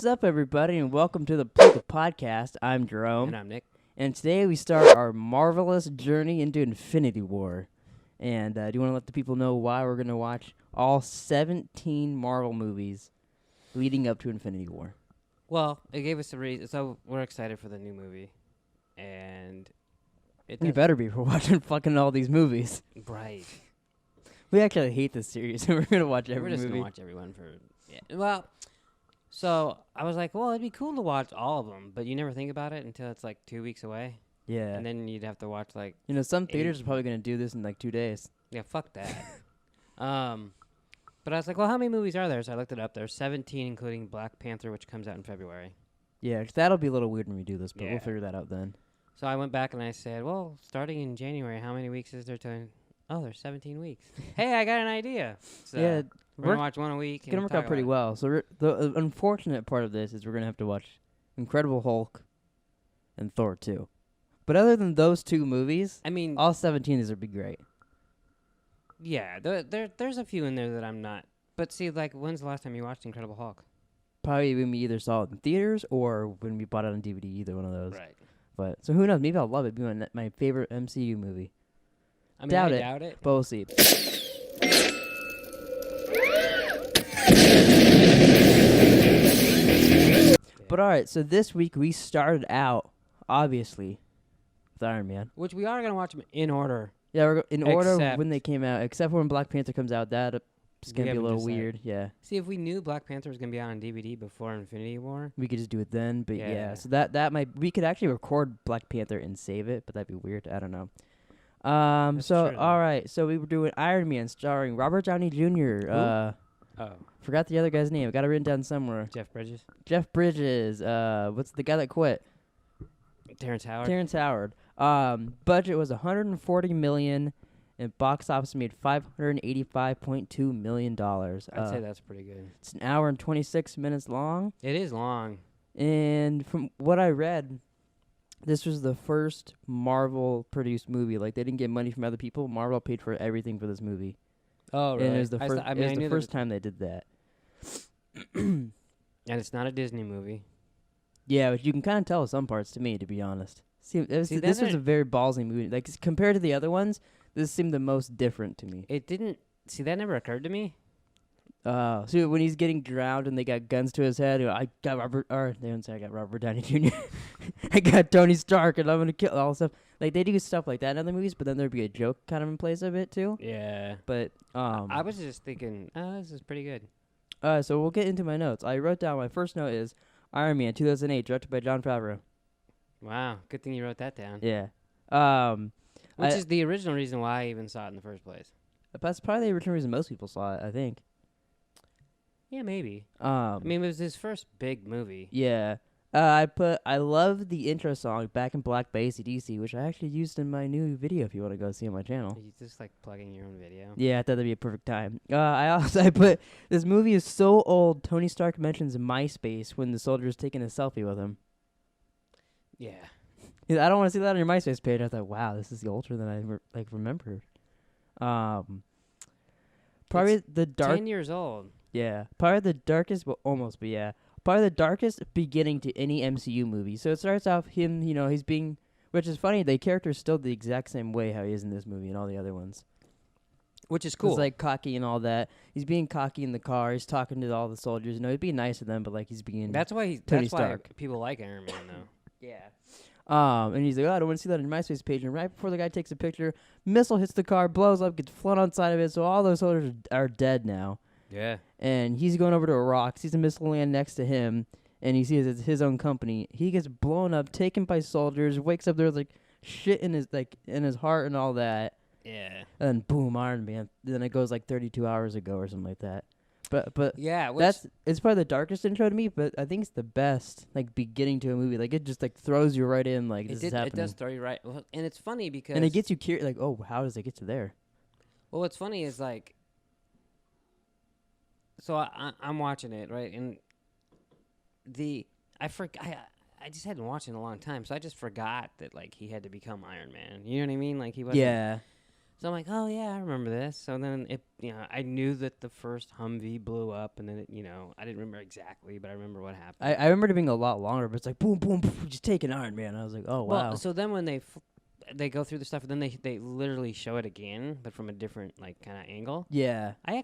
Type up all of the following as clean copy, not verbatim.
up, everybody, and welcome to the Pleeka podcast. I'm Jerome. And I'm Nick. And today we start our marvelous journey into Infinity War. And do you want to let the people know why we're going to watch all 17 Marvel movies leading up to Infinity War? Well, it gave us a reason, so we're excited for the new movie. And You better be for watching fucking all these movies. Right. We actually hate this series, and we're going to watch every movie. We're just going to watch everyone for... Yeah. Well, so I was like, well, it'd be cool to watch all of them, but you never think about it until it's like 2 weeks away. Yeah. And then you'd have to watch like... You know, some theaters are probably going to do this in like 2 days. Yeah, fuck that. But I was like, well, how many movies are there? So I looked it up. There's 17, including Black Panther, which comes out in February. Yeah, 'cause that'll be a little weird when we do this, but Yeah. we'll figure that out then. So I went back and I said, well, starting in January, how many weeks is there to... Oh, there's 17 weeks. Hey, I got an idea. So Yeah, we're going to watch one a week. it's going to work out pretty well. So the unfortunate part of this is we're going to have to watch Incredible Hulk and Thor 2. But other than those two movies, I mean... all 17 of these would be great. Yeah, there's a few in there that I'm not. But see, like, when's the last time you watched Incredible Hulk? Probably when we either saw it in theaters or when we bought it on DVD, either one of those. Right. But so who knows? Maybe I'll love it. It'll be my favorite MCU movie. I mean, Doubt I it. doubt it. But we'll see. But all right, so this week we started out, obviously, with Iron Man. Which we are going to watch them in order. Yeah, we're in order Except- when they came out, except for when Black Panther comes out. That's We going to be a haven't little decided. weird. Yeah, See, if we knew Black Panther was going to be out on DVD before Infinity War. we could just do it then. But yeah, Yeah. so that might, we could actually record Black Panther and save it, but that'd be weird. I don't know. That's So, true, though. all right, so we were doing Iron Man starring Robert Downey Jr. Oh, Forgot the other guy's name. I got it written down somewhere. Jeff Bridges. Jeff Bridges. What's the guy that quit? Terrence Howard. Terrence Howard. Budget was $140 million, and box office made $585.2 million. I'd say that's pretty good. It's an hour and 26 minutes long. It is long. And from what I read, this was the first Marvel-produced movie. Like, they didn't get money from other people. Marvel paid for everything for this movie. Oh, really? And it was the first, I mean, I knew first time they did that. And it's not a Disney movie. Yeah, but you can kind of tell some parts to me, to be honest. This was then a very ballsy movie. Like, compared to the other ones, this seemed the most different to me. It didn't... See, that never occurred to me. So when he's getting drowned and they got guns to his head, I got they don't say I got Robert Downey Jr. I got Tony Stark and I'm going to kill all stuff. Like, they do stuff like that in other movies, but then there'd be a joke kind of in place of it, too. Yeah. But, I was just thinking, this is pretty good. so we'll get into my notes. I wrote down, my first note is Iron Man 2008, directed by Jon Favreau. Wow. Good thing you wrote that down. Yeah. Which is the original reason why I even saw it in the first place. That's probably the original reason most people saw it, I think. Yeah, maybe. I mean, it was his first big movie. Yeah. I love the intro song, Back in Black by AC/DC, which I actually used in my new video if you want to go see on my channel. You just like plugging your own video. Yeah, I thought that'd be a perfect time. I put, this movie is so old, Tony Stark mentions MySpace when the soldier's taking a selfie with him. Yeah. Yeah, I don't want to see that on your MySpace page. I thought, wow, this is older than I remembered. Probably It's the 10 years old. Yeah, probably the darkest, well, almost, but yeah. Probably the darkest beginning to any MCU movie. So it starts off him, he's being, which is funny, the character's still the exact same way how he is in this movie and all the other ones. Which is cool. He's like cocky and all that. He's being cocky in the car. He's talking to all the soldiers. He's being nice to them, but like he's being That's why Tony Stark. People like Iron Man, though. Yeah. And he's like, I don't want to see that on your MySpace page. And right before the guy takes a picture, missile hits the car, blows up, gets flown on side of it. So all those soldiers are dead now. Yeah. And he's going over to a rock, sees a missile land next to him, and he sees it's his own company. He gets blown up, taken by soldiers, wakes up there with like shit in his heart and all that. Yeah. And boom, Iron Man. Then it goes like 32 hours ago or something like that. But yeah, it's probably the darkest intro to me, but I think it's the best like beginning to a movie. Like it just like throws you right in like this is happening. It does throw you right. Well, and it's funny because and it gets you curious. Like, oh, how does it get to there? Well, what's funny is like, so I'm watching it right, and I just hadn't watched it in a long time, so I just forgot that like he had to become Iron Man. You know what I mean? Like he wasn't. Yeah. So I'm like, oh yeah, I remember this. So then I knew that the first Humvee blew up, and then I didn't remember exactly, but I remember what happened. I remember it being a lot longer, but it's like boom, boom, boom, just taking Iron Man. I was like, oh wow. Well, so then when they go through the stuff, and then they literally show it again, but from a different like kind of angle. Yeah. I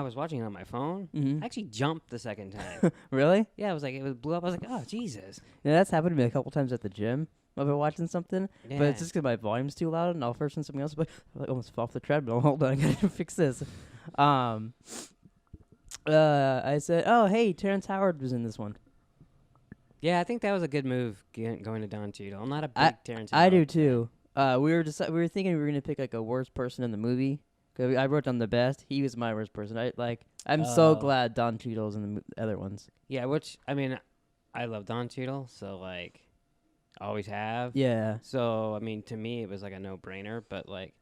was watching it on my phone. Mm-hmm. I actually jumped the second time. Really? Yeah, it blew up. I was like, oh Jesus. Yeah, that's happened to me a couple times at the gym. I've been watching something, Yeah. but it's just because my volume's too loud, and I'll first on something else, but I almost fall off the treadmill. Hold on, I gotta fix this. I said, oh hey, Terrence Howard was in this one. Yeah, I think that was a good move going to Don Cheadle. I'm not a big Terrence Howard I do fan. too. We were thinking we were gonna pick like a worst person in the movie. 'Cause I wrote down the best. He was my worst person. I'm so glad Don Cheadle's in the other ones. Yeah, which I mean, I love Don Cheadle, so like, always have. Yeah. So I mean, to me, it was like a no-brainer. But like,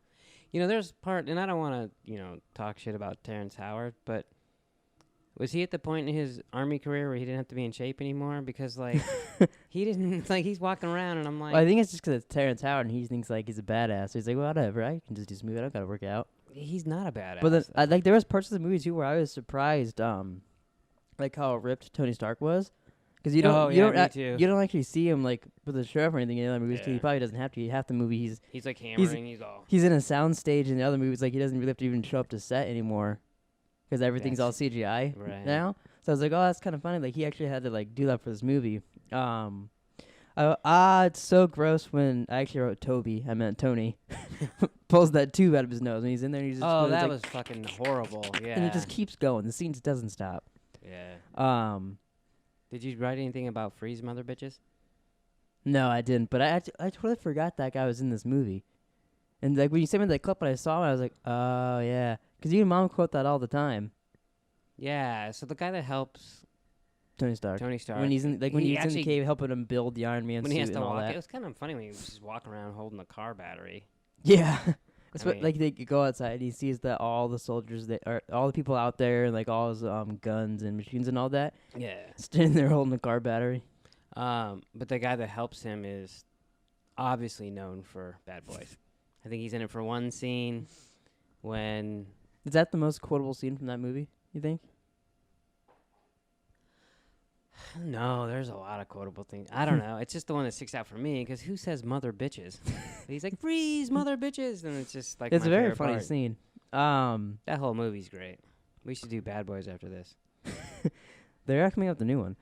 there's part, and I don't want to talk shit about Terrence Howard, but was he at the point in his army career where he didn't have to be in shape anymore? Because like, he didn't like he's walking around, and I'm like, Well, I think it's just because it's Terrence Howard, and he thinks like he's a badass. So he's like, whatever, I can just do some movie. I don't gotta work out. he's not a badass. But then, though. there was parts of the movie too where I was surprised, like how ripped Tony Stark was, because you don't me too. you don't actually see him like with a shirt or anything in the other movies. 'Cause he Yeah. probably doesn't have to. Half the movie He's like hammering. he's in a sound stage in the other movies. Like he doesn't really have to even show up to set anymore, because everything's all CGI right now. So I was like, oh, that's kind of funny. Like he actually had to like do that for this movie. It's so gross when I actually wrote Toby. I meant Tony. Pulls that tube out of his nose and he's in there. And he's just Oh, it's that like, was fucking horrible. Yeah. and it just keeps going. The scene just doesn't stop. Yeah. Did you write anything about Freeze Mother Bitches? No, I didn't. But I totally forgot that guy was in this movie. And like when you sent me that clip and I saw him, I was like, oh yeah, because you and Mom quote that all the time. Yeah. So the guy that helps Tony Stark. when he's in he in the cave helping him build the Iron Man when suit he has and to all walk, that. it was kind of funny when he was just walking around holding a car battery. Yeah. That's I what mean- like they go outside and he sees that all the soldiers all the people out there and like all his guns and machines and all that Yeah. standing there holding a car battery. But the guy that helps him is obviously known for Bad Boys. I think he's in it for one scene when Is that the most quotable scene from that movie, you think? no, there's a lot of quotable things. I don't know. It's just the one that sticks out for me because who says mother bitches? He's like freeze mother bitches, and it's just like It's my a very favorite funny part. scene. That whole movie's great. We should do Bad Boys after this. They're coming out with the new one.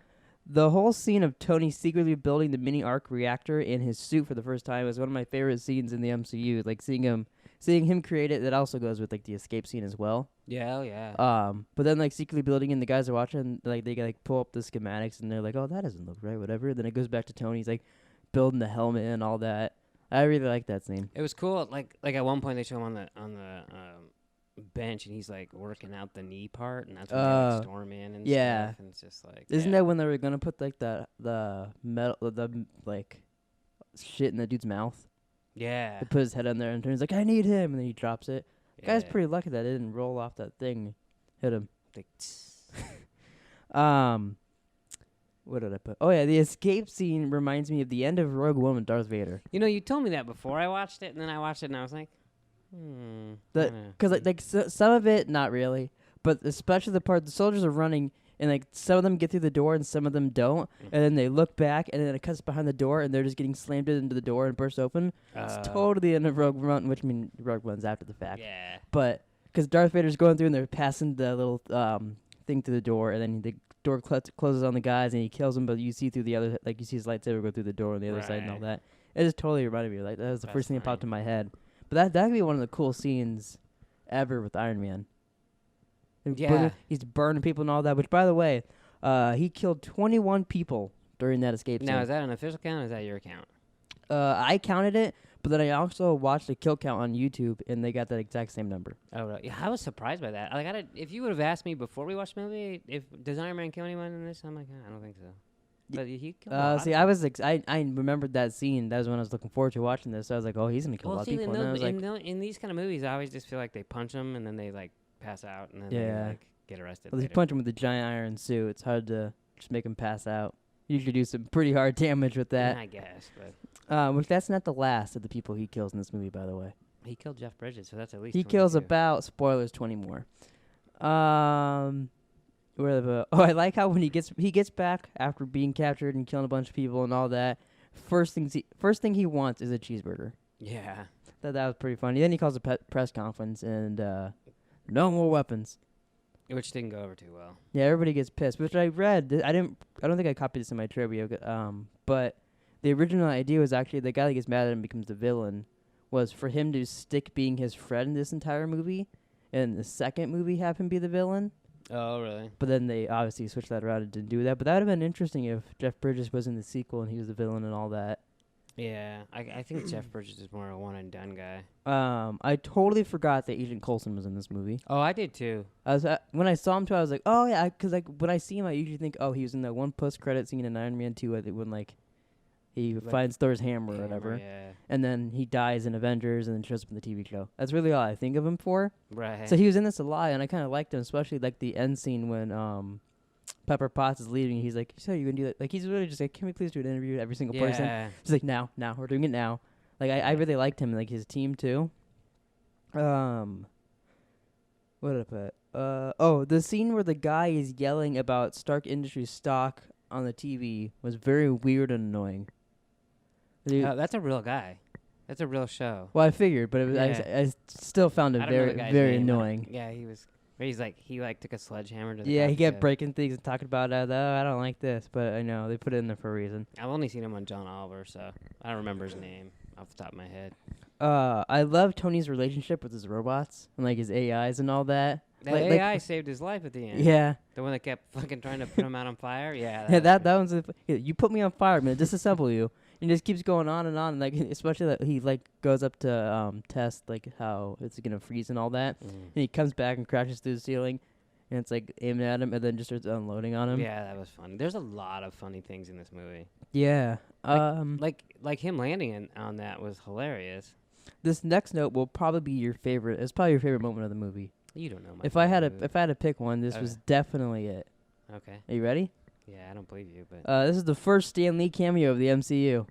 The whole scene of Tony secretly building the mini arc reactor in his suit for the first time is one of my favorite scenes in the MCU. Like seeing him create it. That also goes with like the escape scene as well. Yeah, oh yeah. But then like secretly building and the guys are watching, like they like pull up the schematics and they're like, oh, that doesn't look right, whatever. Then it goes back to Tony's like building the helmet and all that. I really like that scene. It was cool. Like at one point they show him on the bench and he's like working out the knee part, and that's when they like storm in and yeah. stuff. And it's just like Isn't that when they were gonna put like the metal like shit in the dude's mouth? Yeah. They put his head on there and Tony's like, I need him, and then he drops it. Yeah. Guy's pretty lucky that it didn't roll off that thing, hit him. Like, What did I put? Oh yeah, the escape scene reminds me of the end of Rogue One with Darth Vader. you told me that before I watched it, and then I watched it and I was like, yeah. Because some of it, not really, but especially the part the soldiers are running and like some of them get through the door and some of them don't, and then they look back and then it cuts behind the door and they're just getting slammed into the door and burst open. It's totally the end of Rogue One, which Rogue One's after the fact. Yeah. But because Darth Vader's going through and they're passing the little thing through the door, and then the door closes on the guys and he kills them, but you see through the other, like you see his lightsaber go through the door on the other side and all Right. that. It just totally reminded me. Like that was the That's first thing that popped funny. in my head. But that could be one of the cool scenes ever with Iron Man. And Yeah. he's burning people and all that. Which, by the way, he killed 21 people during that escape scene. Now, is that an official count or is that your count? I counted it, but then I also watched a kill count on YouTube, and they got that exact same number. Oh, really? Yeah, I was surprised by that. Like, if you would have asked me before we watched the movie, does Iron Man kill anyone in this? I'm like, I don't think so. But he killed a lot See, of I was I remembered that scene. That was when I was looking forward to watching this. So I was like, oh, he's gonna kill a lot of people. And then I was like, in these kind of movies, I always just feel like they punch them and then they like pass out and then Yeah. they like get arrested. well, they later. punch him with a giant iron suit. It's hard to just make him pass out. You could do some pretty hard damage with that. I guess, but Which that's not the last of the people he kills in this movie, by the way. He killed Jeff Bridges, so that's at least He kills 22. about, spoilers, 20 more. I like how when he gets back after being captured and killing a bunch of people and all that. First thing he wants is a cheeseburger. Yeah. That was pretty funny. Then he calls a press conference and no more weapons. Which didn't go over too well. Yeah, everybody gets pissed. Which I read. I don't think I copied this in my trivia. But the original idea was actually the guy that gets mad at him becomes the villain. Was for him to stick being his friend this entire movie, and the second movie have him be the villain. Oh, really? But then they obviously switched that around and didn't do that. But that would have been interesting if Jeff Bridges was in the sequel and he was the villain and all that. Yeah, I think Jeff Bridges is more a one and done guy. I totally forgot that Agent Coulson was in this movie. Oh, I did too. When I saw him too, I was like, oh yeah, because when I see him, I usually think, oh, he was in that one post-credit scene in Iron Man 2 when he finds Thor's hammer or whatever, Yeah. and then he dies in Avengers and then shows up in the TV show. That's really all I think of him for. Right. So he was in this a lot, and I kind of liked him, especially like the end scene when Pepper Potts is leaving. He's like, so you're gonna do that? Like he's really just like, can we please do an interview with every single person? He's like, now, we're doing it now. Like I really liked him, and like his team too. What did I put? The scene where the guy is yelling about Stark Industries stock on the TV was very weird and annoying. That's a real guy. That's a real show. Well, I figured, but it was, I still found it I don't know very the guy's very name. annoying. Yeah, he was. He's like he took a sledgehammer to the Yeah, he kept bathtub. breaking things and talking about I don't like this, but I know they put it in there for a reason. I've only seen him on John Oliver, so I don't remember his name off the top of my head. I love Tony's relationship with his robots and like his AIs and all that. That AI saved his life at the end. Yeah. The one that kept fucking trying to put him out on fire. Yeah. Yeah, that one's you put me on fire, man. Disassemble you. And just keeps going on, and like especially that he like goes up to test like how it's gonna freeze and all that, and he comes back and crashes through the ceiling, and it's like aiming at him, and then just starts unloading on him. Yeah, that was fun. There's a lot of funny things in this movie. Yeah. Like him landing on that was hilarious. This next note will probably be your favorite. It's probably your favorite moment of the movie. You don't know my If I had favorite to pick one, this was definitely it. movie. Okay. Are you ready? Yeah, I don't believe you, but This is the first Stan Lee cameo of the MCU.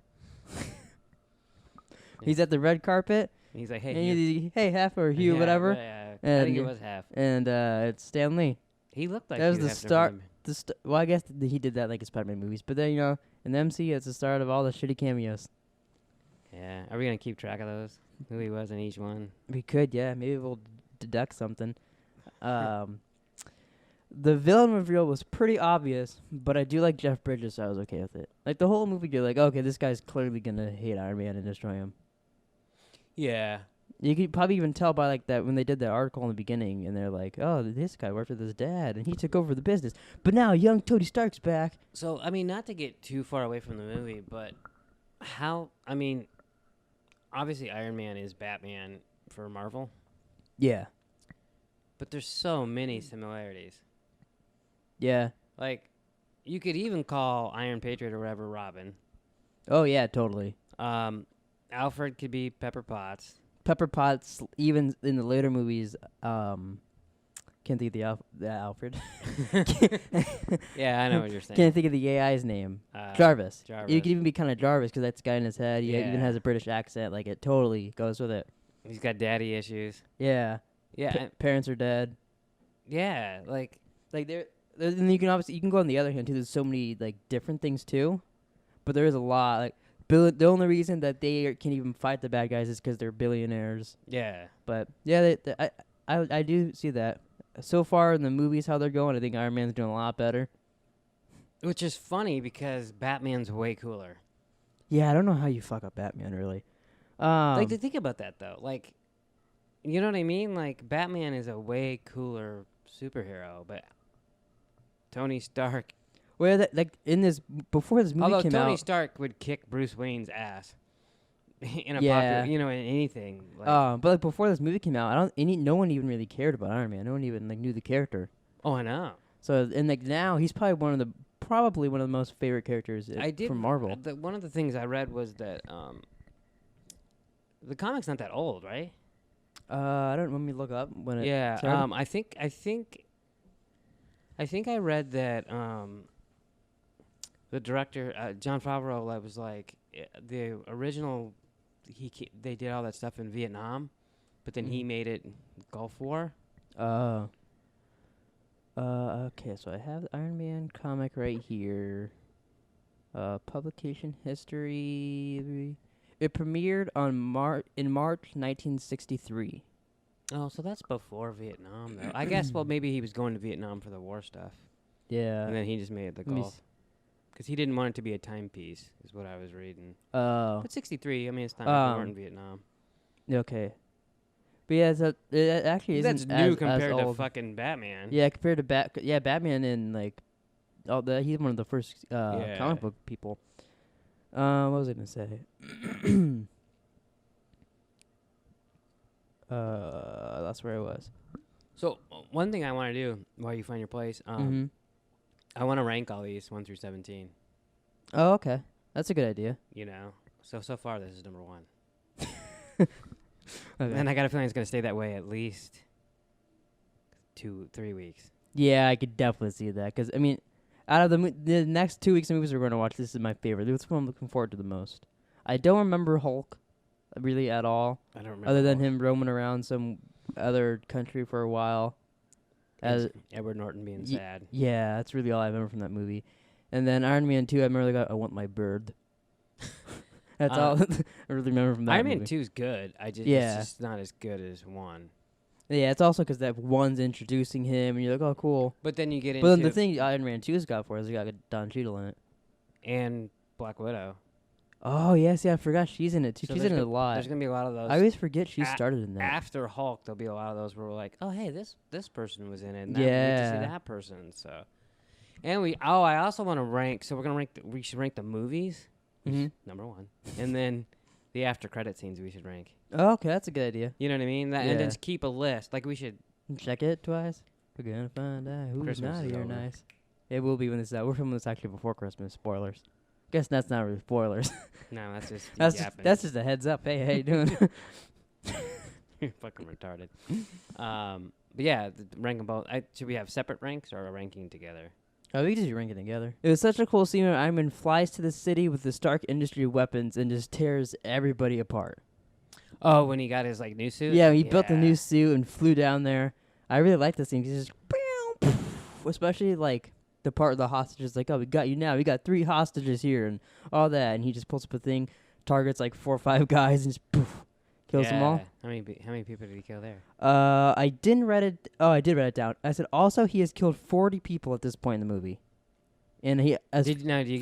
He's at the red carpet. he's like, And hey, hey, half or Hugh, yeah, whatever. Yeah, I And think it was half. And it's Stan Lee. He looked like that was he the half start. different. Well, I guess he did that like in Spider-Man movies, but then in the MCU, it's the start of all the shitty cameos. Yeah. Are we gonna keep track of those? Who he was in each one? We could, yeah. Maybe we'll deduct something. The villain reveal was pretty obvious, but I do like Jeff Bridges, so I was okay with it. Like the whole movie, you're like, okay, this guy's clearly gonna hate Iron Man and destroy him. Yeah. You could probably even tell by like that when they did that article in the beginning, and they're like, "Oh, this guy worked with his dad, and he took over the business." But now, young Tony Stark's back. So I mean, not to get too far away from the movie, but obviously Iron Man is Batman for Marvel, Yeah, but there's so many similarities. yeah. Like, you could even call Iron Patriot or whatever Robin. Oh yeah, totally. Alfred could be Pepper Potts. Pepper Potts, even in the later movies, can't think of the Alfred. Yeah, I know what you're saying. Can't think of the AI's name. Jarvis. Jarvis. You could even be kind of Jarvis because that's the guy in his head. He even Yeah. has a British accent. Like it totally goes with it. He's got daddy issues. Yeah. Yeah, Parents are dead. yeah. Like, And you can go on the other hand too. There's so many like different things too, but there is a lot. Like the only reason that they can even fight the bad guys is because they're billionaires. yeah. But yeah, I do see that. So far in the movies, how they're going, I think Iron Man's doing a lot better. Which is funny because Batman's way cooler. Yeah, I don't know how you fuck up Batman really. Like, to think about that though, like, you know what I mean? Like, Batman is a way cooler superhero, but Tony Stark. Where that like in this before this movie Although came Tony out. Stark would kick Bruce Wayne's ass in a Yeah. popular, in anything. Like, But like before this movie came out, no one even really cared about Iron Man. No one even like knew the character. oh, I know. So and like now he's probably one of the most favorite characters from Marvel. One of the things I read was that the comic's not that old, right? I don't. Let me look up when it. Yeah. started. I think I read that the director John Favreau was like the original. They did all that stuff in Vietnam, but then he made it Gulf War. Okay, so I have the Iron Man comic right here. Publication history. It premiered on March 1963. Oh, so that's before Vietnam, though. I guess, well, maybe he was going to Vietnam for the war stuff. Yeah. And then he just made it the Gulf. Because he didn't want it to be a timepiece, is what I was reading. But 63, I mean, it's not like we weren't in Vietnam. Okay. But yeah, so it actually isn't That's new as compared to old. fucking Batman. Yeah, compared to Batman and like, he's one of the first comic book people. What was I gonna say? That's where I was. So one thing I want to do while you find your place, I want to rank all these 1 through 17. Oh, okay, that's a good idea. You know, so far this is number 1. Okay. And I got a feeling it's gonna stay that way at least 2-3 weeks. Yeah, I could definitely see that. Because, I mean, out of the next 2 weeks of movies we're going to watch, this is my favorite. This is what I'm looking forward to the most. I don't remember Hulk really at all. I don't remember. Other than Hulk. him roaming around some other country for a while. As Edward Norton being sad. Yeah, that's really all I remember from that movie. And then Iron Man 2, I remember I want my bird. That's all I really remember from that Iron movie. Man 2 is good. It's just not as good as 1. Yeah, it's also because that 1's introducing him, and you're like, oh, cool. But then you get into... But then the thing Iron Man 2's got for us, it got Don Cheadle in it. And Black Widow. Oh, yes, yeah, I forgot she's in it, too. So She's in it a lot. There's going to be a lot of those. I always forget she started in that. After Hulk, there'll be a lot of those where we're like, oh, hey, this person was in it. And we get to see that person, so... And I also want to rank... So we're going to we should rank the movies, number 1. And then... The after credit scenes we should rank. Oh, okay, that's a good idea. You know what I mean? And then keep a list. Like we should check it twice. We're gonna find out who's Christmas naughty is or over. nice. It will be when this is out. We're filming this actually before Christmas. Spoilers. Guess that's not really spoilers. No, that's just that's just a heads up. Hey, how you doing? You're fucking retarded. But yeah, rank them both. Should we have separate ranks or a ranking together? Oh, we can just rank it together. It was such a cool scene when Iron Man flies to the city with the Stark Industry weapons and just tears everybody apart. Oh, when he got his like new suit. Yeah, he built a new suit and flew down there. I really like this scene because just, especially like the part of the hostages, like, oh, we got you now. We got 3 hostages here and all that, and he just pulls up a thing, targets like 4 or 5 guys, and just kills them all. How many people did he kill there? I didn't read it. Oh, I did write it down. I said also he has killed 40 people at this point in the movie, and as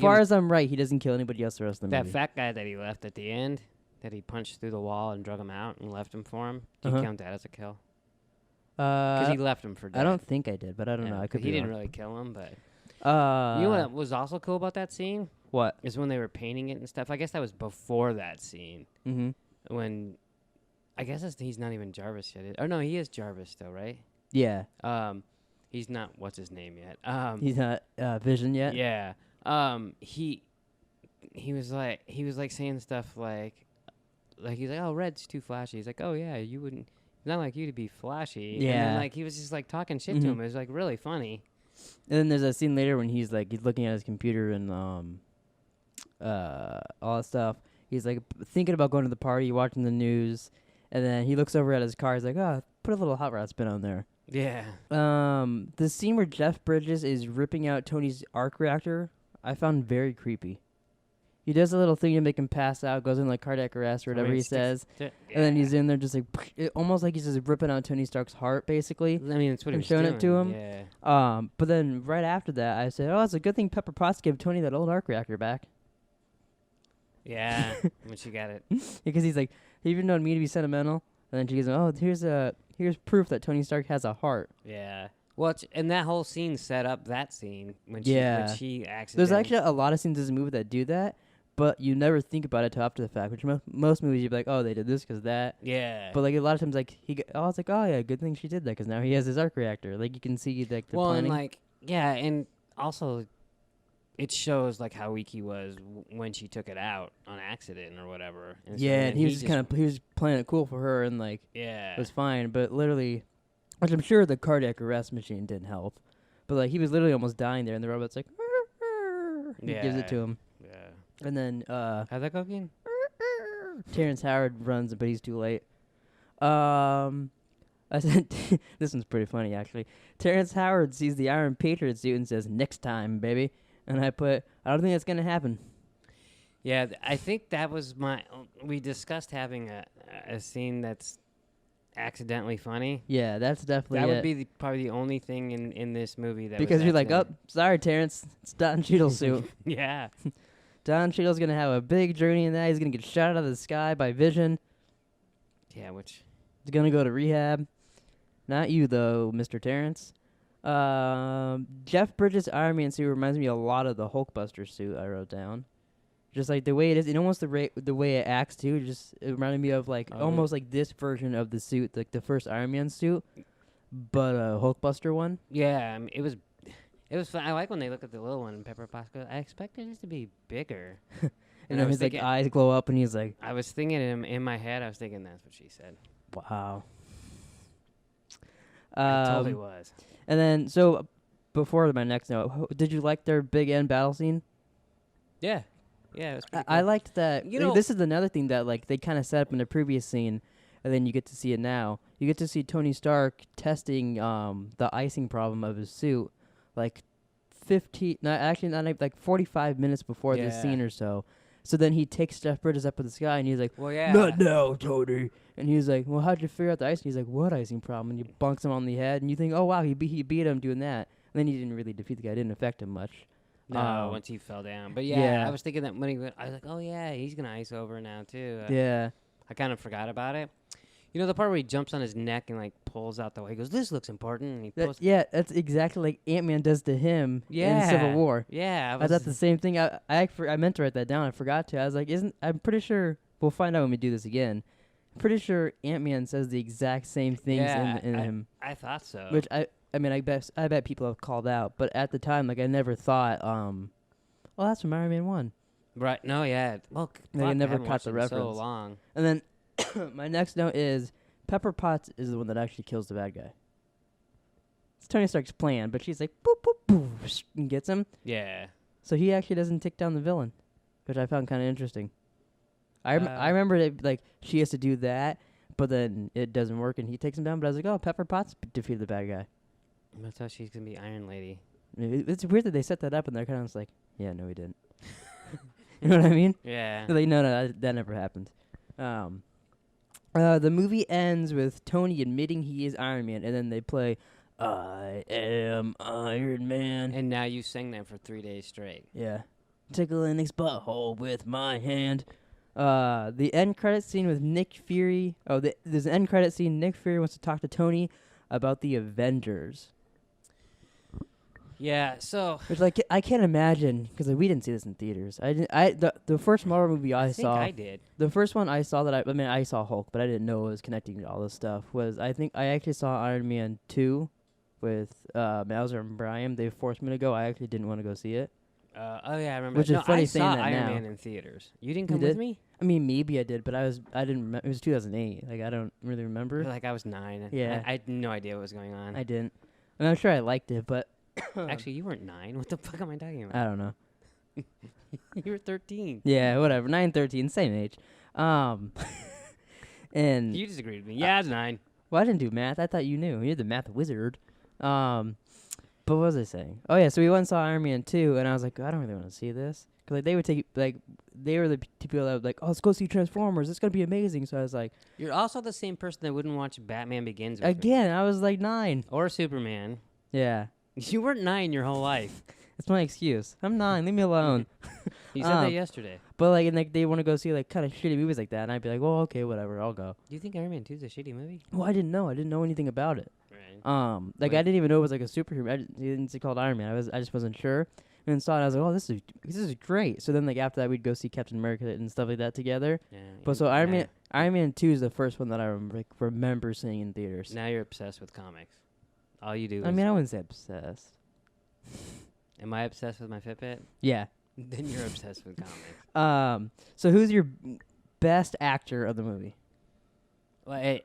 far as I'm right, he doesn't kill anybody else the rest of the movie. That fat guy that he left at the end, that he punched through the wall and drug him out and left him for him. Do you count that as a kill? Because he left him for dead. I don't think I did, but I don't know. I could. He didn't really kill him, but you know what was also cool about that scene? What? Is when they were painting it and stuff. I guess that was before that scene. Mm-hmm. When I guess he's not even Jarvis yet. Oh no, he is Jarvis still, right? Yeah. He's not. What's his name yet? He's not Vision yet. Yeah. He was like saying stuff like he's like, oh, Red's too flashy. He's like, oh yeah, you wouldn't. It's not like you to be flashy. Yeah. And then like he was just like talking shit to him. It was like really funny. And then there's a scene later when he's looking at his computer and all that stuff. He's like thinking about going to the party, watching the news. And then he looks over at his car. He's like, oh, put a little hot rod spin on there. Yeah. The scene where Jeff Bridges is ripping out Tony's arc reactor, I found very creepy. He does a little thing to make him pass out, goes in like cardiac arrest or whatever he says. And then he's in there just like, almost like he's just ripping out Tony Stark's heart, basically. I mean, that's what he was showing doing. it to him. Yeah. But then right after that, I said, oh, it's a good thing Pepper Potts gave Tony that old arc reactor back. Yeah. When she got it. Because he's like, he even known me to be sentimental. And then she goes, oh, here's proof that Tony Stark has a heart. Yeah. Well, and that whole scene set up that scene when she accidentally. There's actually a lot of scenes in this movie that do that, but you never think about it till after the fact. Which most movies you'd be like, oh, they did this because that. Yeah. But like a lot of times, like it's like, oh yeah, good thing she did that because now he has his arc reactor. Like you can see like the planning. And like and also it shows like how weak he was when she took it out on accident or whatever. And and he was he was playing it cool for her and like it was fine, but literally, which I'm sure the cardiac arrest machine didn't help, but like he was literally almost dying there, and the robot's like, he gives it to him. Yeah. And then how'd that go again? Terrence Howard runs, but he's too late. I said this one's pretty funny actually. Terrence Howard sees the Iron Patriot suit and says, "Next time, baby." And I don't think that's gonna happen. Yeah, I think that was we discussed having a scene that's accidentally funny. Yeah, that's definitely That it. would be probably the only thing in this movie that because was you're like, oh, accidentally- sorry, Terrence, it's Don Cheadle's suit. Yeah. Don Cheadle's gonna have a big journey in that. He's gonna get shot out of the sky by Vision. Yeah, which He's gonna go to rehab. Not you though, Mr. Terrence. Jeff Bridges' Iron Man suit reminds me a lot of the Hulkbuster suit I wrote down. Just like the way it is, and almost the way it acts too. It reminded me of like almost like this version of the suit, like the first Iron Man suit, but a Hulkbuster one. yeah, I mean, it was fun. I like when they look at the little one in Pepper Potts. I expected it to be bigger. And I then was his like thinking- eyes glow up, and he's like, I was thinking in my head. I was thinking that's what she said. "Wow." It totally was. And then so before my next note, did you like their big end battle scene? Yeah, yeah. It was pretty I cool. liked that. You know- This is another thing that like they kind of set up in the previous scene, and then you get to see it now. You get to see Tony Stark testing the icing problem of his suit, like 45 minutes before this Yeah. scene or so. So then he takes Jeff Bridges up in the sky, and he's like, Well, yeah. "Not now, Tony." And he's like, "Well, how'd you figure out the icing?" He's like, "What icing problem?" And he bunks him on the head, and you think, "Oh wow, he beat him doing that." And then he didn't really defeat the guy; it didn't affect him much. No, once he fell down. But yeah. I was thinking that when he went, I was like, oh yeah, he's gonna ice over now too. Yeah. I kind of forgot about it. You know the part where he jumps on his neck and like pulls out the way. He goes, "This looks important," and he pulls. Yeah, that's exactly like Ant-Man does to him in Civil War. Yeah, I thought the same thing. I meant to write that down. I forgot to. I was like, I'm pretty sure we'll find out when we do this again. I'm pretty sure Ant-Man says the exact same things in him. I thought so. Which I bet people have called out, but at the time, like I never thought, well, that's from Iron Man 1. Right? No, yeah. Well, Like, I fuck, never haven't caught watched the it in So reference. long. And then my next note is Pepper Potts is the one that actually kills the bad guy. It's Tony Stark's plan, but she's like boop boop boop and gets him. Yeah. So he actually doesn't take down the villain, which I found kind of interesting. I Uh, remember that like she has to do that, but then it doesn't work and he takes him down. But I was like, oh, Pepper Potts defeated the bad guy. That's how she's gonna be Iron Lady. It's weird that they set that up and they're kind of just like, yeah, no, he didn't. You know what I mean? Yeah. They're like, no, that never happened. The movie ends with Tony admitting he is Iron Man, and then they play "I Am Iron Man." And now you sang that for 3 days straight. Yeah. Tickle Nick's butthole with my hand. The end credit scene with Nick Fury. Oh, there's an end credit scene. Nick Fury wants to talk to Tony about the Avengers. Yeah. So Which, like, I can't imagine, because like, we didn't see this in theaters. The first Marvel movie I think saw. I did. The first one I saw I saw Hulk, but I didn't know it was connecting to all this stuff. I think I actually saw Iron Man 2 with Mauser and Brian. They forced me to go. I actually didn't want to go see it. Oh yeah, I remember. Which is funny I saying saw that Iron now. Man in theaters. You didn't You come with did? me? I mean, maybe I did, but I didn't remember. It was 2008. Like, I don't really remember. Like I was 9. Yeah. I had no idea what was going on. I didn't. And I'm sure I liked it, but Actually, you weren't 9. What the fuck am I talking about? I don't know. You were 13. Yeah, whatever. 9, 13, same age. And You disagreed with me. Yeah, I was 9. well, I didn't do math. I thought you knew. You're the math wizard. But what was I saying? Oh yeah, so we went and saw Iron Man 2, and I was like, I don't really want to see this, cause like they would take they were the people that would like, oh, let's go see Transformers. It's gonna be amazing. So I was like, You're also the same person that wouldn't watch Batman Begins with me. again, I was like 9. Or Superman. Yeah, You weren't 9 your whole life. it's my excuse. I'm 9. Leave me alone. You said that Um, yesterday. But like, and like they want to go see like kind of shitty movies like that, and I'd be like, well, okay, whatever, I'll go. Do you think Iron Man 2 is a shitty movie? Well, I didn't know. I didn't know anything about it. Right. Like Wait. I didn't even know it was like a superhero. It didn't say called Iron Man. I just wasn't sure. And then saw it. I was like, oh, this is great. So then like after that, we'd go see Captain America and stuff like that together. Yeah, But so Iron Man 2 is the first one that I remember seeing in theaters. Now you're obsessed with comics. All you do is... I mean, I wouldn't say obsessed. Am I obsessed with my Fitbit? Yeah. Then you're obsessed with comics. So who's your best actor of the movie? Well,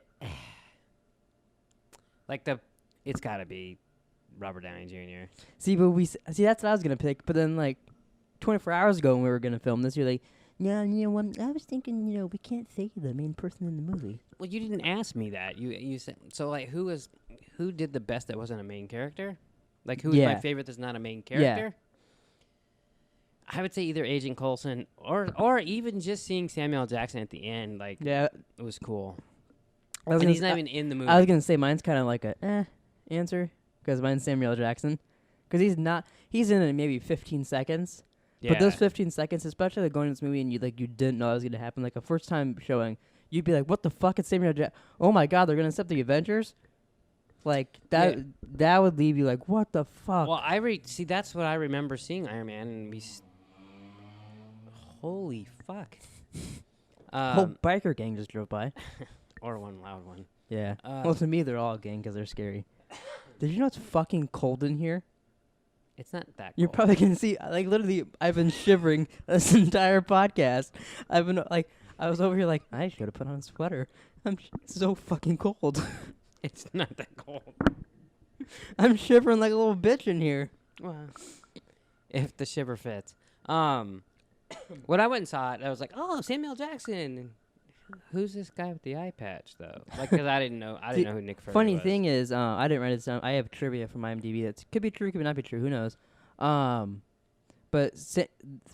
it's got to be Robert Downey Jr. See, that's what I was gonna pick. But then like 24 hours ago when we were gonna film this, you're like, Yeah, I was thinking, we can't say the main person in the movie. Well, you didn't ask me that. You said so. Like, who did the best that wasn't a main character? Like, who is my favorite that's not a main character? I would say either Agent Coulson or even just seeing Samuel L. Jackson at the end. Like, it was cool. And he's not even in the movie. I was gonna say mine's kind of like a answer because mine's Samuel L. Jackson because he's in it maybe 15 seconds. Yeah. But those 15 seconds, especially like going to this movie and you didn't know it was gonna happen, like a first time showing, you'd be like, "What the fuck is Samuel L. Jackson? Oh my god, they're gonna set the Avengers!" Like that. Yeah. That would leave you like, "What the fuck?" Well, see, that's what I remember seeing Iron Man, and holy fuck! Whole biker gang just drove by, or one loud one. Yeah. Well, to me, they're all a gang because they're scary. Did you know it's fucking cold in here? It's not that cold. You're probably going to see, like, literally, I've been shivering this entire podcast. I've been, like, I was over here like, I should have put on a sweater. I'm so fucking cold. It's not that cold. I'm shivering like a little bitch in here. Well, if the shiver fits. When I went and saw it, I was like, oh, Samuel Jackson. Who's this guy with the eye patch, though? Like, because I didn't know who Nick Fury was. Funny thing is, I didn't write it down. I have trivia from IMDb that could be true, could not be true. Who knows? But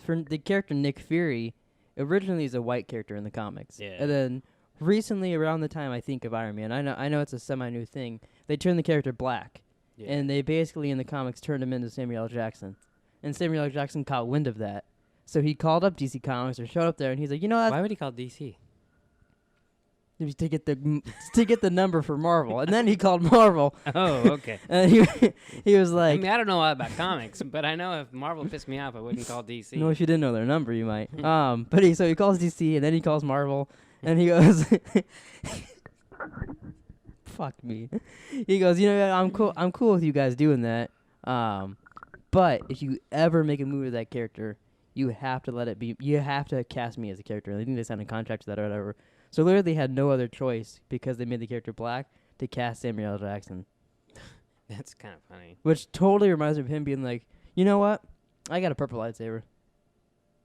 for the character Nick Fury, originally is a white character in the comics. Yeah. And then recently, around the time I think of Iron Man, I know it's a semi-new thing. They turned the character black, and they basically in the comics turned him into Samuel L. Jackson, and Samuel L. Jackson caught wind of that, so he called up DC Comics or showed up there, and he's like, why would he call DC? To get the number for Marvel, and then he called Marvel. Oh, okay. And he was like, I mean, I don't know a lot about comics, but I know if Marvel pissed me off, I wouldn't call DC. No, if you didn't know their number, you might. But he calls DC, and then he calls Marvel, and he goes, "Fuck me." He goes, I'm cool with you guys doing that. But if you ever make a movie with that character, you have to let it be. You have to cast me as a character. And I think they signed a contract to that or whatever. So literally, they had no other choice because they made the character black to cast Samuel L. Jackson. That's kind of funny. Which totally reminds me of him being like, you know what? I got a purple lightsaber.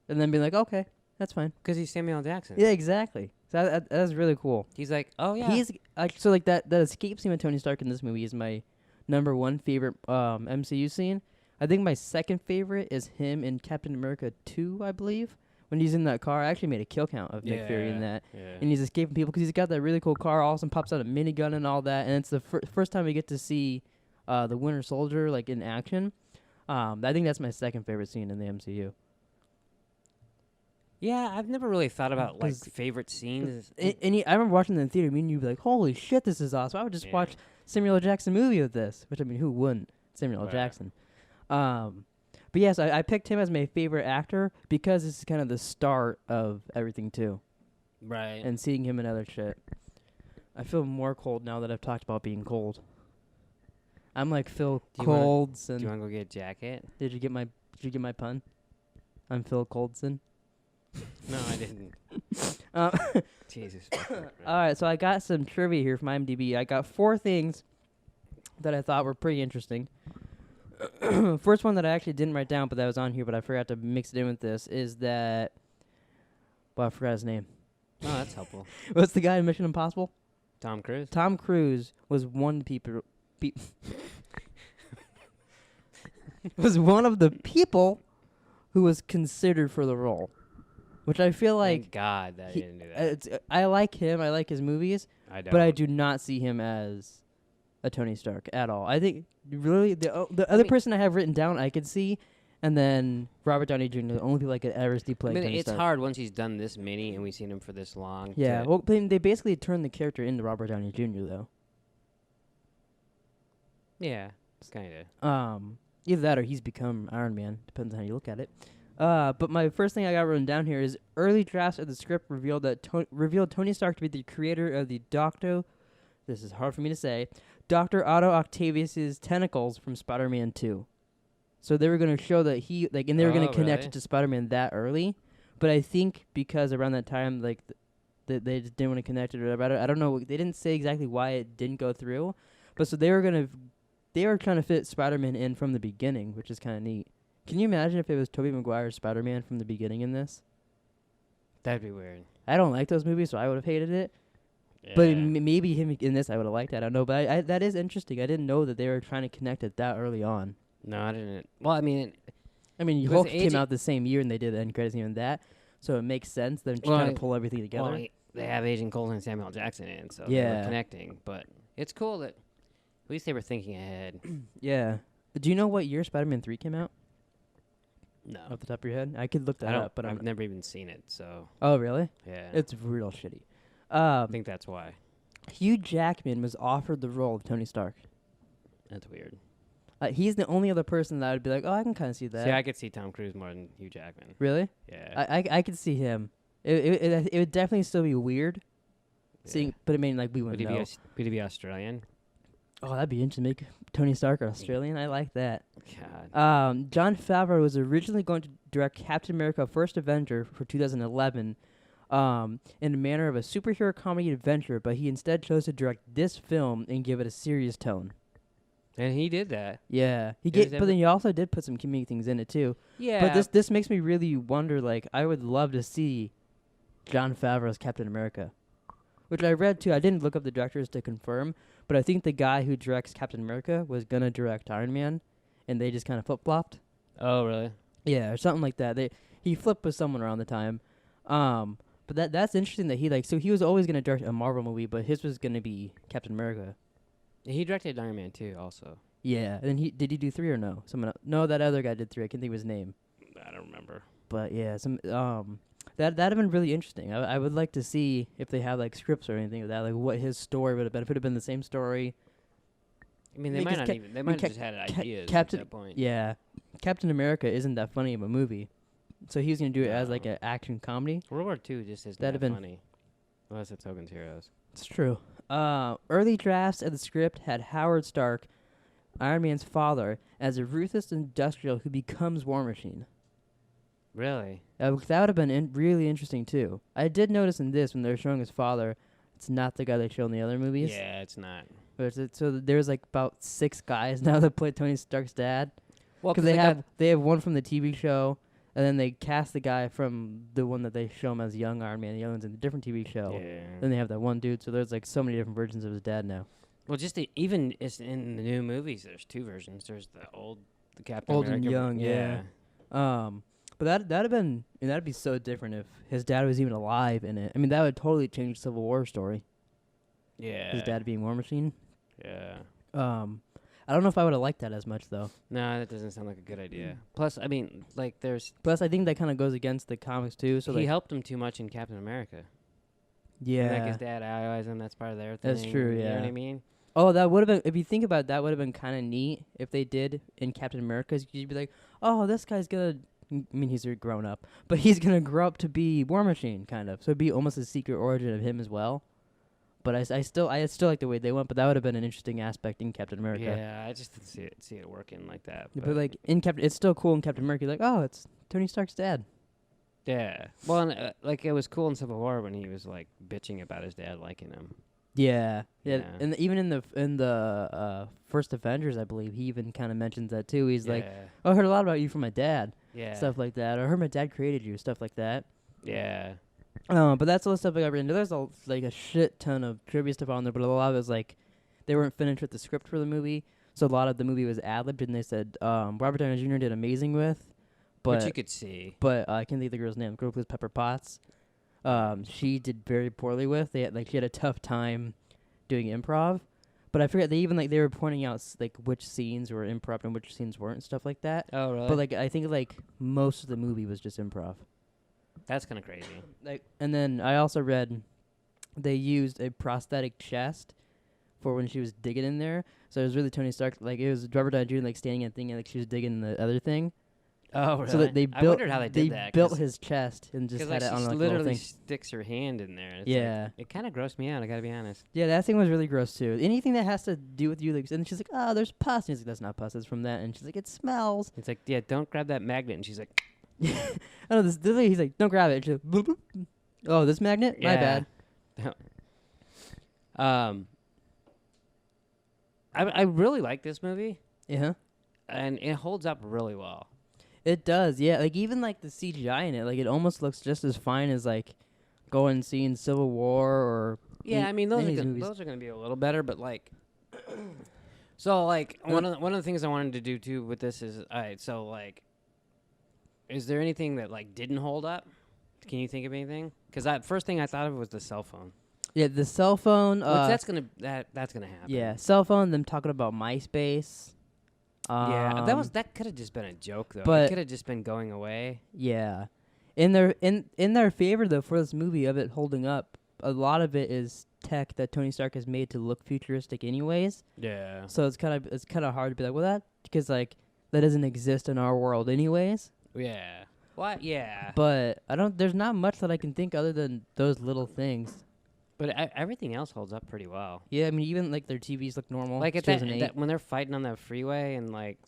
And then being like, okay, that's fine. Because he's Samuel L. Jackson. Yeah, exactly. So that's really cool. He's like, oh, yeah. He's so like that escape scene with Tony Stark in this movie is my number one favorite MCU scene. I think my second favorite is him in Captain America 2, I believe. When he's in that car, I actually made a kill count of Nick Fury in that. Yeah. And he's escaping people because he's got that really cool car. All of a sudden pops out a minigun and all that. And it's the first time we get to see the Winter Soldier like in action. I think that's my second favorite scene in the MCU. Yeah, I've never really thought about like favorite scenes. I remember watching it in the theater. Me and you'd be like, "Holy shit, this is awesome!" I would just watch Samuel L. Jackson movie with this. Which I mean, who wouldn't? Samuel L. Jackson. But yes, I picked him as my favorite actor because this is kind of the start of everything too. Right. And seeing him in other shit. I feel more cold now that I've talked about being cold. I'm like Phil Coldson. Do you want to go get a jacket? Did you get my pun? I'm Phil Coldson. No, I didn't. Jesus. All right, so I got some trivia here from IMDb. I got 4 things that I thought were pretty interesting. First one that I actually didn't write down, but that was on here, but I forgot to mix it in with this, is that... Well, I forgot his name. Oh, that's helpful. What's the guy in Mission Impossible? Tom Cruise. Tom Cruise was one of the people who was considered for the role. Which I feel like... Thank God that he didn't do that. I like him. I like his movies. I don't. But I do not see him as a Tony Stark at all. I think really the other person I have written down I could see, and then Robert Downey Jr. The only people I could ever see playing Tony it's Stark. hard once he's done this many and we've seen him for this long. Yeah, well, they basically turned the character into Robert Downey Jr. though. Yeah, kind of. Either that or he's become Iron Man. Depends on how you look at it. But my first thing I got written down here is early drafts of the script revealed Tony Stark to be the creator of the this is hard for me to say, Dr. Otto Octavius's tentacles from Spider-Man 2. So they were going to show that he, like, and they were going to connect it to Spider-Man that early. But I think because around that time, like, they just didn't want to connect it or whatever. I don't know. They didn't say exactly why it didn't go through. But so they were trying to fit Spider-Man in from the beginning, which is kind of neat. Can you imagine if it was Tobey Maguire's Spider-Man from the beginning in this? That'd be weird. I don't like those movies, so I would have hated it. Yeah. But maybe him in this, I would have liked. I don't know, but that is interesting. I didn't know that they were trying to connect it that early on. No, I didn't. Well, I mean, I mean, Was Hulk the came agent- out the same year, and they did the end credits and that, so it makes sense. They're just Well, trying to pull everything together. well, they have Agent Coulson and Samuel Jackson in, so they Yeah. were connecting. But it's cool that at least they were thinking ahead. Yeah. Do you know what year Spider-Man 3 came out? No, Off the top of your head, I could look I that don't. up, but I've never even seen it, so Oh, really? yeah. It's real shitty. I think that's why. Hugh Jackman was offered the role of Tony Stark. That's weird. He's the only other person that I would be like, oh, I can kind of see that. See, I could see Tom Cruise more than Hugh Jackman. Really? Yeah. I could see him. It would definitely still be weird. Seeing, but I mean, like we Would wouldn't he know. be Australian? Oh, that'd be interesting. Make Tony Stark Australian. I like that. God. Jon Favreau was originally going to direct Captain America: First Avenger for 2011, in the manner of a superhero comedy adventure, but he instead chose to direct this film and give it a serious tone. And he did that. Yeah, he It was get, but then he also did put some comedic things in it too. Yeah. But this makes me really wonder. Like, I would love to see Jon Favreau's Captain America, which I read too. I didn't look up the directors to confirm, but I think the guy who directs Captain America was gonna direct Iron Man, and they just kind of flip flopped. Oh, really? Yeah, or something like that. He flipped with someone around the time. But that's interesting that he was always gonna direct a Marvel movie, but his was gonna be Captain America. He directed Iron Man 2 also. Yeah, and did he do 3 or no? No, that other guy did 3. I can't think of his name. I don't remember. But yeah, that'd have been really interesting. I would like to see if they have like scripts or anything of that, like what his story would have been. If it had been the same story. I mean, they Because might not even. They might have just had ideas Captain- at that point. Yeah, Captain America isn't that funny of a movie, so he was gonna do it as like No. an action comedy. World War II just isn't That'd that have been- funny. Unless it's Hogan's Heroes. It's true. Early drafts of the script had Howard Stark, Iron Man's father, as a ruthless industrial who becomes War Machine. Really? That would have been really interesting too. I did notice in this when they were showing his father, it's not the guy they show in the other movies. Yeah, it's not. But so there's like about 6 guys now that play Tony Stark's dad. Well, Because they have one from the TV show, and then they cast the guy from the one that they show him as young Iron Man. The other one's in a different TV show. Yeah. Then they have that one dude. So there's like so many different versions of his dad now. Well, just even it's in the new movies. There's 2 versions. There's the Captain Old and America. young, yeah. But that'd be so different if his dad was even alive in it. I mean, that would totally change the Civil War story. Yeah. His dad being War Machine. Yeah. I don't know if I would have liked that as much though. No, that doesn't sound like a good idea. Plus, I mean, like, Plus, I think that kind of goes against the comics too. So he like, helped him too much in Captain America. yeah, Like his dad idolized him. That's part of their thing. That's true, You know yeah. what I mean? Oh, that would have been, if you think about it, that would have been kind of neat if they did in Captain America. You'd be like, oh, this guy's gonna, I mean, he's a grown up, but he's gonna grow up to be War Machine, kind of. So it'd be almost a secret origin of him as well. But I still like the way they went, but that would have been an interesting aspect in Captain America. Yeah, I just didn't see it working like that. But like in Captain, it's still cool in Captain America. You're like, oh, it's Tony Stark's dad. yeah. Well, and, like, it was cool in Civil War when he was, like, bitching about his dad liking him. Yeah. Yeah. And even in the first Avengers, I believe he even kind of mentions that too. He's like, oh, I heard a lot about you from my dad, yeah. stuff like that. Or I heard my dad created you, stuff like that. Yeah. But that's all the stuff I got written. There's a shit ton of trivia stuff on there, but a lot of it was like they weren't finished with the script for the movie, so a lot of the movie was ad-libbed, and they said Robert Downey Jr. did amazing with, but Which you could see. But I can't think of the girl's name. The girl who plays Pepper Potts. She did very poorly with. She had a tough time doing improv, but I forget they were pointing out like which scenes were improv and which scenes weren't and stuff like that. Oh, really? But like I think like most of the movie was just improv. That's kind of crazy. Like, and then I also read they used a prosthetic chest for when she was digging in there. So it was really Tony Stark. Like it was Robert Downey Jr. like standing and thinking like she was digging in the other thing. Oh, really? So that they I built wondered how they did that. built his chest and just like, had it on she like a little literally thing. sticks her hand in there. It's Yeah. Like, it kind of grossed me out. I gotta be honest. Yeah, that thing was really gross too. Anything that has to do with you, like, and she's like, "Oh, there's pus." And he's like, "That's not pus. It's from that." And she's like, "It smells." It's like, yeah, don't grab that magnet. And she's like, I know this. He's like, "Don't grab it." And she's like, "Boop, boop." "Oh, this magnet? My Yeah. bad." I really like this movie, Yeah. and it holds up really well. It does, yeah. Like even like the CGI in it, like it almost looks just as fine as like going and seeing Civil War or Yeah, I mean any of these movies. those are gonna be a little better, but like, so like one of the things I wanted to do too with this is, all right, so like, is there anything that like didn't hold up? Can you think of anything? Because that first thing I thought of was the cell phone. Yeah, the cell phone. Which that's gonna happen. Yeah, cell phone. Them talking about MySpace. Yeah, that could have just been a joke though. but- It could have just been going away. Yeah, in their favor though for this movie of it holding up, a lot of it is tech that Tony Stark has made to look futuristic, anyways. Yeah. So it's kind of hard to be like, well, that because like that doesn't exist in our world, anyways. Yeah. What? Yeah. But there's not much that I can think other than those little things. But everything else holds up pretty well. Yeah, I mean, even like their TVs look normal. Like at 2008. that when they're fighting on the freeway and like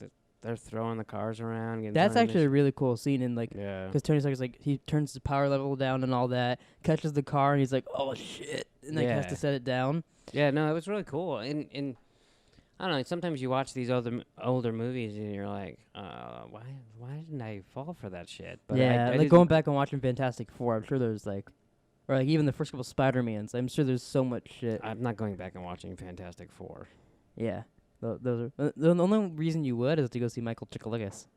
they're throwing the cars around. Getting That's turned actually a really cool scene, and like, yeah. because Tony Stark is like, he turns the power level down and all that, catches the car, and he's like, oh shit, and like has Yeah. to set it down. Yeah, no, it was really cool. And I don't know. Sometimes you watch these older movies and you're like, why didn't I fall for that shit? But Yeah, I like didn't- going back and watching Fantastic Four, I'm sure there's like, or like even the first couple Spider-Mans, I'm sure there's so much shit. I'm not going back and watching Fantastic Four. Yeah, those are the only reason you would is to go see Michael Chikolikas.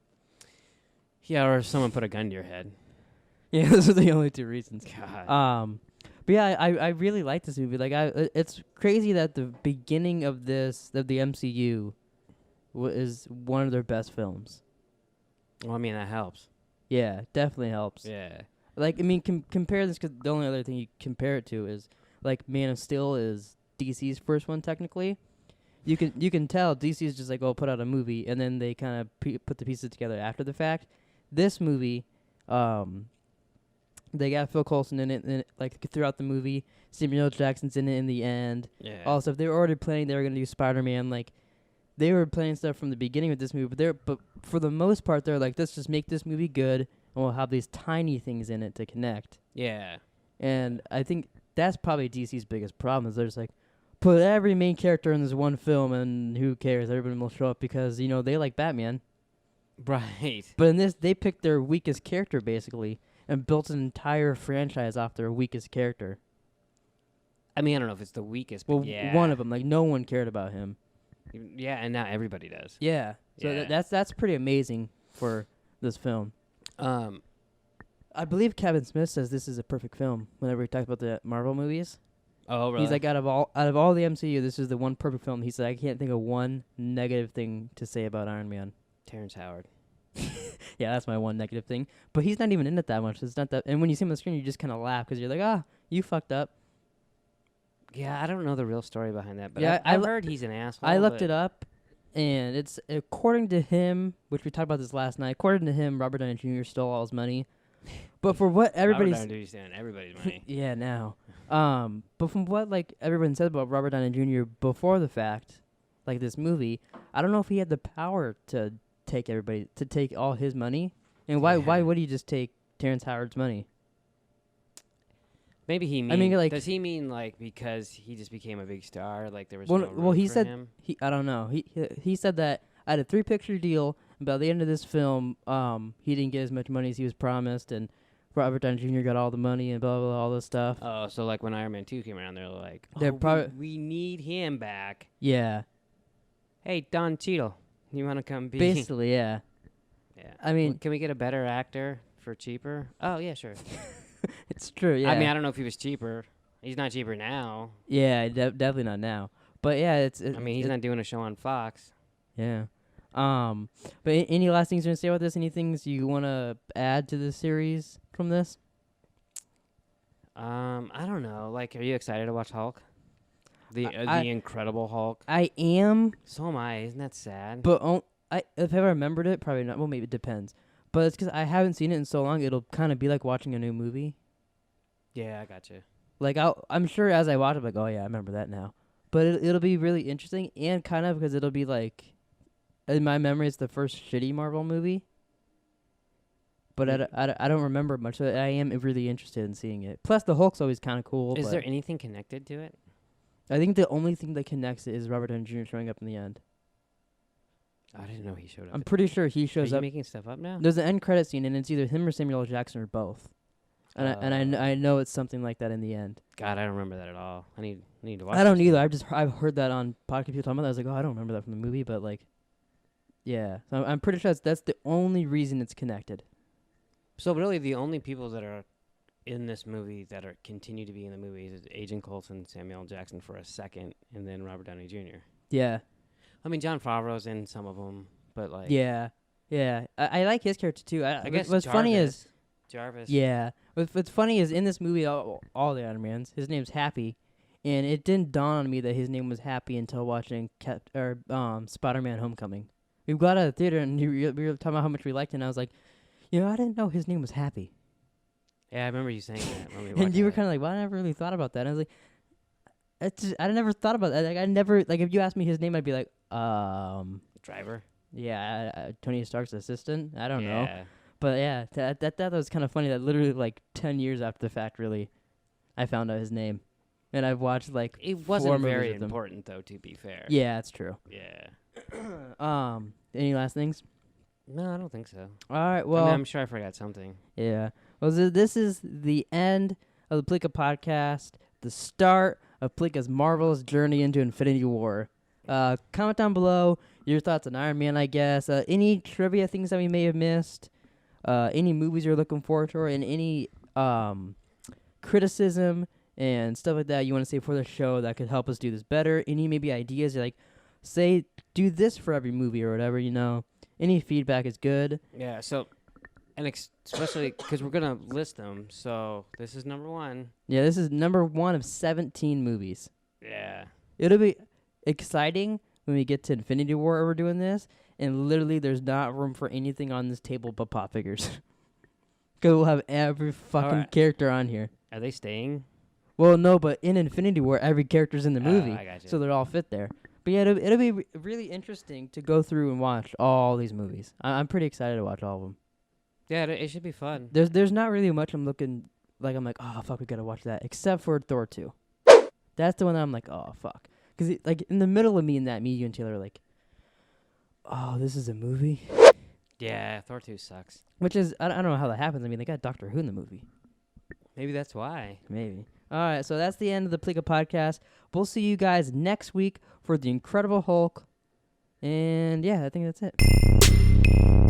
Yeah, or if someone put a gun to your head. Yeah, those are the only two reasons. God. But yeah, I really like this movie. Like, it's crazy that the beginning of the MCU is one of their best films. Well, I mean that helps. Yeah, definitely helps. Yeah. Like, I mean, compare this, because the only other thing you compare it to is like Man of Steel is DC's first one technically. You can tell DC is just like, oh, put out a movie, and then they kind of put the pieces together after the fact. This movie, they got Phil Coulson in it, like throughout the movie. Samuel L. Jackson's in it in the end. Yeah. Also, if they were already planning they were gonna do Spider-Man, like they were planning stuff from the beginning of this movie. But for the most part, they're like, let's just make this movie good, and we'll have these tiny things in it to connect. Yeah. And I think that's probably DC's biggest problem is they're just like, put every main character in this one film, and who cares? Everybody will show up because they like Batman. Right. But in this, they picked their weakest character basically and built an entire franchise off their weakest character. I mean, I don't know if it's the weakest, but Well, yeah. one of them, like no one cared about him. Yeah, and now everybody does. Yeah. So Yeah. that's pretty amazing for this film. Um, I believe Kevin Smith says this is a perfect film whenever he talks about the Marvel movies. oh, really? He's like, out of all the MCU, this is the one perfect film. He said, I can't think of one negative thing to say about Iron Man. Terrence Howard. Yeah, that's my one negative thing. But he's not even in it that much. It's not that. And when you see him on the screen, you just kind of laugh because you're like, you fucked up. Yeah, I don't know the real story behind that, but Yeah, I've heard he's an asshole. I looked it up, and it's according to him, which we talked about this last night. According to him, Robert Downey Jr. stole all his money. But for what everybody's Robert Downey Jr. stealing everybody's money. yeah, now. But from what like everyone said about Robert Downey Jr. before the fact, like this movie, I don't know if he had the power to take all his money. And why would he just take Terrence Howard's money? Maybe he means. I mean, like- does he mean like because he just became a big star? Like there was Well, no room well, he for said him? I don't know. He said that I had a 3-picture deal. And by the end of this film, he didn't get as much money as he was promised, and Robert Downey Jr. got all the money and blah blah blah all this stuff. Oh, so like when Iron Man 2 came around, they're like, They're we need him back. Yeah, Hey, Don Cheadle, you want to come be? basically, yeah. Yeah. I mean, Can we get a better actor for cheaper? Oh yeah, sure. it's true. Yeah. I mean, I don't know if he was cheaper. He's not cheaper now. yeah, definitely not now. But yeah, I mean, he's not doing a show on Fox. Yeah. But any last things you want to say about this? Any things you want to add to the series from this? I don't know. Like, are you excited to watch Hulk? The I- Incredible Hulk. I am, So am I. Isn't that sad? but if I remembered it, probably not. Well, maybe it depends. But it's because I haven't seen it in so long. It'll kind of be like watching a new movie. Yeah, I got you. Like I'm sure as I watch it, I'm like, oh yeah, I remember that now. But it'll be really interesting, and kind of because it'll be like, in my memory, it's the first shitty Marvel movie. But I don't remember much. So I am really interested in seeing it. Plus, the Hulk's always kind of cool. Is but there anything connected to it? I think the only thing that connects it is Robert Downey Jr. showing up in the end. I didn't know he showed up. I'm pretty sure he shows Are you up. making stuff up now? There's an end credit scene, and it's either him or Samuel L. Jackson or both. And I know it's something like that in the end. God, I don't remember that at all. I need to watch. I don't this either. one. I've heard that on podcast people talking about that. I was like, oh, I don't remember that from the movie, but like, yeah. So I'm pretty sure that's the only reason it's connected. So really, the only people that are in this movie that are continue to be in the movies is Agent Coulson, Samuel L. Jackson for a second, and then Robert Downey Jr. Yeah. I mean, Jon Favreau's in some of them, but like, Yeah. Yeah. I like his character too. I guess what's funny is Jarvis. yeah. What's funny is in this movie, all the Iron Mans, his name's Happy, and it didn't dawn on me that his name was Happy until watching Spider-Man: Homecoming. We got out of the theater and we were talking about how much we liked it, and I was like, I didn't know his name was Happy. Yeah, I remember you saying that when we And you were watched kind of like, well, I never really thought about that. And I was like, I never thought about that. Like, I never, like, if you asked me his name, I'd be like, Driver. yeah, Tony Stark's assistant. I don't know. Yeah. But yeah, that was kind of funny that literally like 10 years after the fact, really, I found out his name. And I've watched like It 4 wasn't movies very with him. important, though, to be fair. Yeah, that's true. Yeah. Any last things? No, I don't think so. All right, I well, mean, I'm sure I forgot something. yeah. Well, this is the end of the Pleeka podcast, the start of Pleeka's marvelous journey into Infinity War. Comment down below your thoughts on Iron Man, I guess. Any trivia things that we may have missed. Any movies you're looking forward to, and any criticism and stuff like that you want to say for the show that could help us do this better. Any maybe ideas, you're like, say, do this for every movie or whatever, Any feedback is good. Yeah, so, and especially because we're going to list them, so this is number 1. Yeah, this is number 1 of 17 movies. Yeah. It'll be exciting when we get to Infinity War and we're doing this, and literally there's not room for anything on this table but pop figures. Because we'll have every fucking character on here. Are they staying? Well, no, but in Infinity War, every character's in the movie, I gotcha. so they all fit there. But yeah, it'll be really interesting to go through and watch all these movies. I'm pretty excited to watch all of them. Yeah, it should be fun. There's not really much I'm looking, like, I'm like, oh, fuck, we gotta watch that, except for Thor 2. That's the one that I'm like, oh, fuck. Because, like, in the middle of me and you and Taylor are like, oh, this is a movie? Yeah, Thor 2 sucks. Which is, I don't know how that happens. I mean, they got Doctor Who in the movie. Maybe that's why. Maybe. All right, so that's the end of the Pleeka podcast. We'll see you guys next week for The Incredible Hulk. And, yeah, I think that's it.